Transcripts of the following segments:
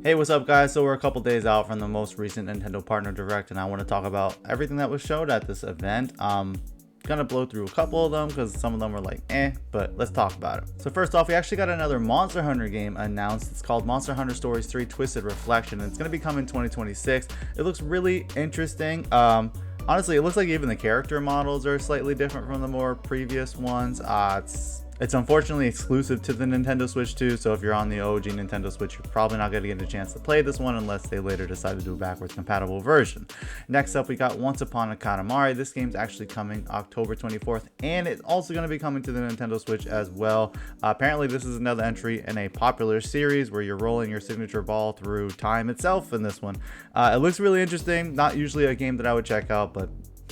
Hey, what's up guys? So we're a couple days out from the most recent Nintendo Partner Direct, and I want to talk about everything that was showed at this event. Gonna blow through a couple of them because some of them were like but let's talk about it. So first off, we actually got another Monster Hunter game announced. It's called Monster Hunter Stories 3 Twisted Reflection, and it's gonna be coming 2026. It looks really interesting. Honestly, it looks like even the character models are slightly different from the more previous ones. It's unfortunately exclusive to the Nintendo Switch 2, so if you're on the OG Nintendo Switch, you're probably not going to get a chance to play this one unless they later decide to do a backwards compatible version. Next up, we got Once Upon a Katamari. This game's actually coming October 24th, and it's also going to be coming to the Nintendo Switch as well. Apparently, this is another entry in a popular series where you're rolling your signature ball through time itself in this one. It looks really interesting. Not usually a game that I would check out, but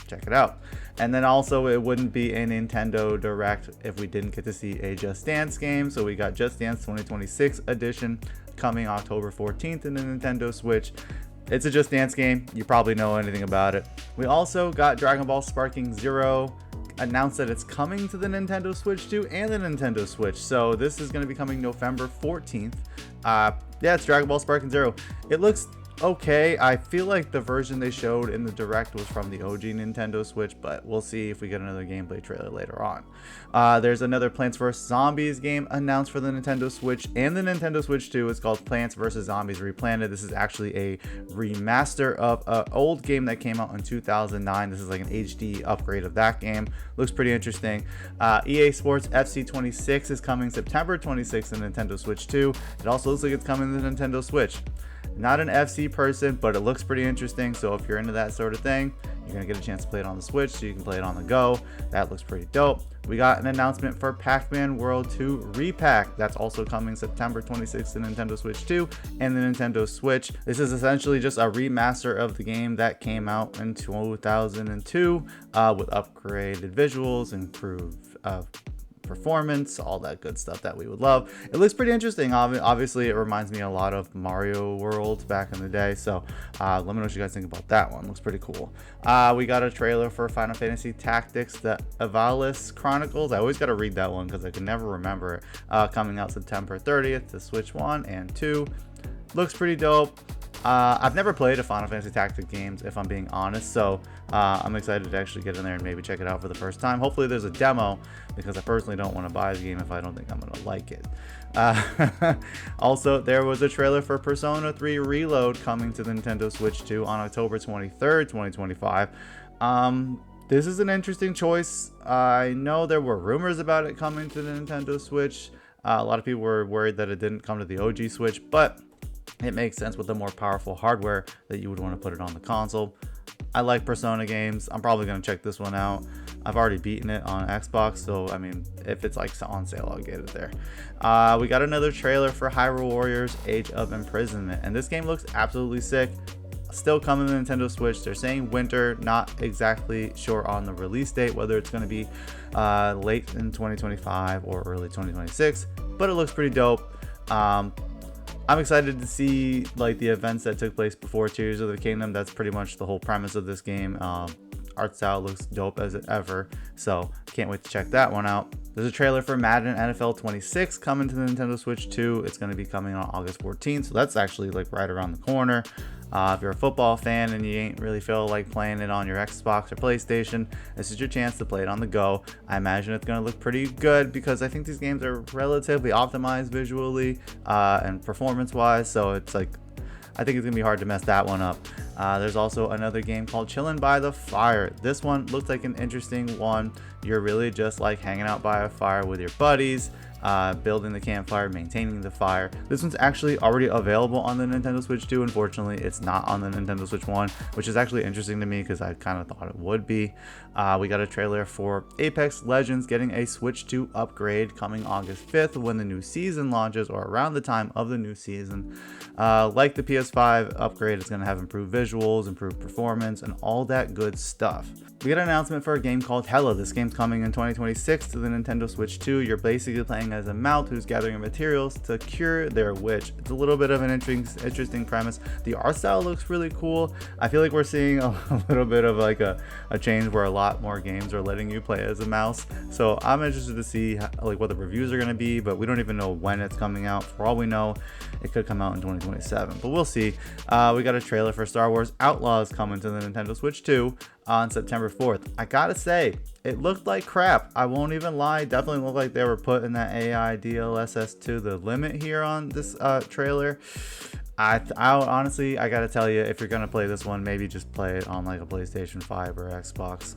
check it out. And then also, it wouldn't be a Nintendo Direct if we didn't get to see a Just Dance game. So we got Just Dance 2026 edition coming October 14th in the Nintendo Switch. It's a Just Dance game. You probably know anything about it. We also got Dragon Ball Sparking Zero announced that it's coming to the Nintendo Switch 2 and the Nintendo Switch. So this is going to be coming November 14th. Yeah, it's Dragon Ball Sparking Zero. It looks okay. I feel like the version they showed in the Direct was from the OG Nintendo Switch, but we'll see if we get another gameplay trailer later on. There's another Plants vs. Zombies game announced for the Nintendo Switch and the Nintendo Switch 2. It's called Plants vs. Zombies Replanted. This is actually a remaster of an old game that came out in 2009. This is like an HD upgrade of that game. Looks pretty interesting. EA Sports FC 26 is coming September 26th in Nintendo Switch 2. It also looks like it's coming to the Nintendo Switch. Not an FC person, but it looks pretty interesting. So if you're into that sort of thing, you're going to get a chance to play it on the Switch, so you can play it on the go. That looks pretty dope. We got an announcement for Pac-Man World 2 Re-Pac. That's also coming September 26th to Nintendo Switch 2 and the Nintendo Switch. This is essentially just a remaster of the game that came out in 2002 with upgraded visuals, improved performance, all that good stuff that we would love. It looks pretty interesting. Obviously, it reminds me a lot of Mario World back in the day, so let me know what you guys think about that one. Looks pretty cool. We got a trailer for Final Fantasy Tactics, the Ivalice Chronicles. I always got to read that one because I can never remember it. Coming out September 30th to Switch 1 and 2. Looks pretty dope. I've never played a Final Fantasy Tactics games, if I'm being honest, so I'm excited to actually get in there and maybe check it out for the first time. Hopefully there's a demo, because I personally don't want to buy the game if I don't think I'm going to like it. Also, there was a trailer for Persona 3 Reload coming to the Nintendo Switch 2 on October 23rd, 2025. This is an interesting choice. I know there were rumors about it coming to the Nintendo Switch. A lot of people were worried that it didn't come to the OG Switch, but it makes sense with the more powerful hardware that you would want to put it on the console. I like Persona games. I'm probably going to check this one out. I've already beaten it on Xbox, so I mean, if it's like on sale, I'll get it there. We got another trailer for Hyrule Warriors Age of Imprisonment, and this game looks absolutely sick. Still coming to the Nintendo Switch. They're saying winter, not exactly sure on the release date, whether it's going to be late in 2025 or early 2026, but it looks pretty dope. I'm excited to see like the events that took place before Tears of the Kingdom. That's pretty much the whole premise of this game. Art style looks dope as ever, so can't wait to check that one out. There's a trailer for Madden NFL 26 coming to the Nintendo Switch 2. It's going to be coming on August 14th, so that's actually like right around the corner. If you're a football fan and you ain't really feel like playing it on your Xbox or PlayStation, this is your chance to play it on the go. I imagine it's going to look pretty good because I think these games are relatively optimized visually and performance-wise, so it's like, I think it's going to be hard to mess that one up. There's also another game called Chillin by the Fire. This one looks like an interesting one. You're really just like hanging out by a fire with your buddies, building the campfire, maintaining the fire. This one's actually already available on the Nintendo Switch 2. Unfortunately, it's not on the Nintendo Switch 1, which is actually interesting to me because I kind of thought it would be. We got a trailer for Apex Legends getting a Switch 2 upgrade coming August 5th when the new season launches, or around the time of the new season. Like the PS5 upgrade, it's going to have improved visuals, improved performance, and all that good stuff. We got an announcement for a game called Hela. This game's coming in 2026 to the Nintendo Switch 2. You're basically playing as a mouth who's gathering materials to cure their witch. It's a little bit of an interesting premise. The art style looks really cool. I feel like we're seeing a little bit of like a change where a lot more games are letting you play as a mouse. So I'm interested to see like what the reviews are going to be, but we don't even know when it's coming out. For all we know, it could come out in 2027, but we'll see. We got a trailer for Star Wars Outlaws coming to the Nintendo Switch 2 on September 4th. I gotta say, it looked like crap. I won't even lie. Definitely looked like they were putting that AI DLSS to the limit here on this trailer. I honestly, I gotta tell you, if you're gonna play this one, maybe just play it on like a PlayStation 5 or Xbox.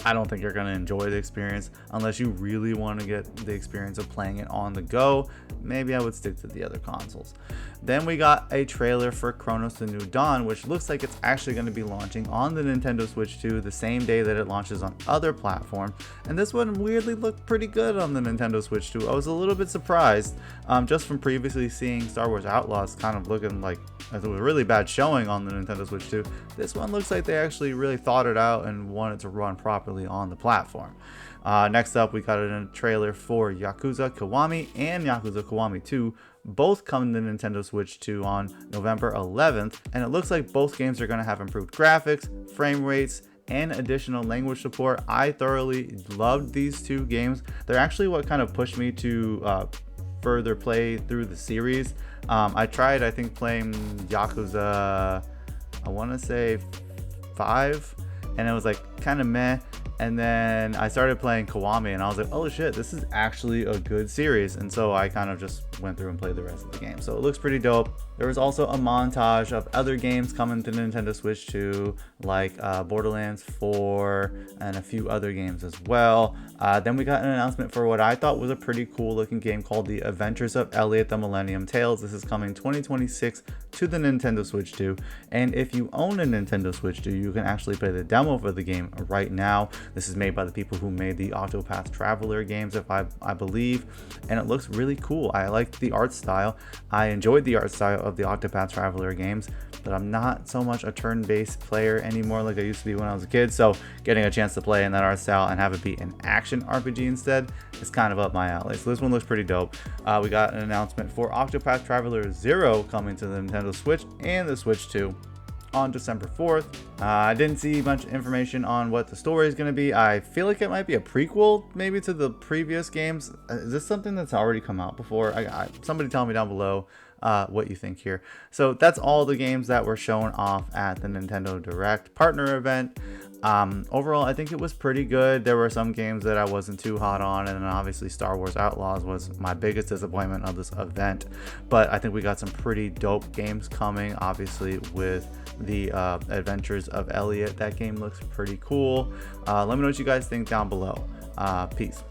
I don't think you're going to enjoy the experience unless you really want to get the experience of playing it on the go. Maybe I would stick to the other consoles. Then we got a trailer for Cronos The New Dawn, which looks like it's actually going to be launching on the Nintendo Switch 2 the same day that it launches on other platforms. And this one weirdly looked pretty good on the Nintendo Switch 2. I was a little bit surprised just from previously seeing Star Wars Outlaws kind of looking like it was a really bad showing on the Nintendo Switch 2. This one looks like they actually really thought it out and wanted to run properly on the platform. Next up, we got a trailer for Yakuza Kiwami and Yakuza Kiwami 2, both coming to Nintendo Switch 2 on November 11th, and it looks like both games are going to have improved graphics, frame rates, and additional language support. I thoroughly loved these two games. They're actually what kind of pushed me to further play through the series. I tried, I think, playing Yakuza, I want to say 5, and it was like kind of meh. And then I started playing Kiwami and I was like, oh shit, this is actually a good series. And so I kind of just went through and played the rest of the game. So it looks pretty dope. There was also a montage of other games coming to Nintendo Switch 2, like Borderlands 4 and a few other games as well. Then we got an announcement for what I thought was a pretty cool looking game called The Adventures of Elliot, the Millennium Tales. This is coming 2026 to the Nintendo Switch 2. And if you own a Nintendo Switch 2, you can actually play the demo for the game right now. This is made by the people who made the Octopath Traveller games, if I believe, and it looks really cool. I liked the art style. I enjoyed the art style of the Octopath Traveller games, but I'm not so much a turn-based player anymore like I used to be when I was a kid, so getting a chance to play in that art style and have it be an action RPG instead is kind of up my alley. So this one looks pretty dope. We got an announcement for Octopath Traveller 0 coming to the Nintendo Switch and the Switch 2 on December 4th. I didn't see much information on what the story is going to be. I feel like it might be a prequel maybe to the previous games. Is this something that's already come out before? Somebody tell me down below what you think here. So that's all the games that were shown off at the Nintendo Direct partner event. Overall, I think it was pretty good. There were some games that I wasn't too hot on, and then obviously Star Wars Outlaws was my biggest disappointment of this event. But I think we got some pretty dope games coming, obviously with the Adventures of Elliot. That game looks pretty cool. Let me know what you guys think down below. Peace.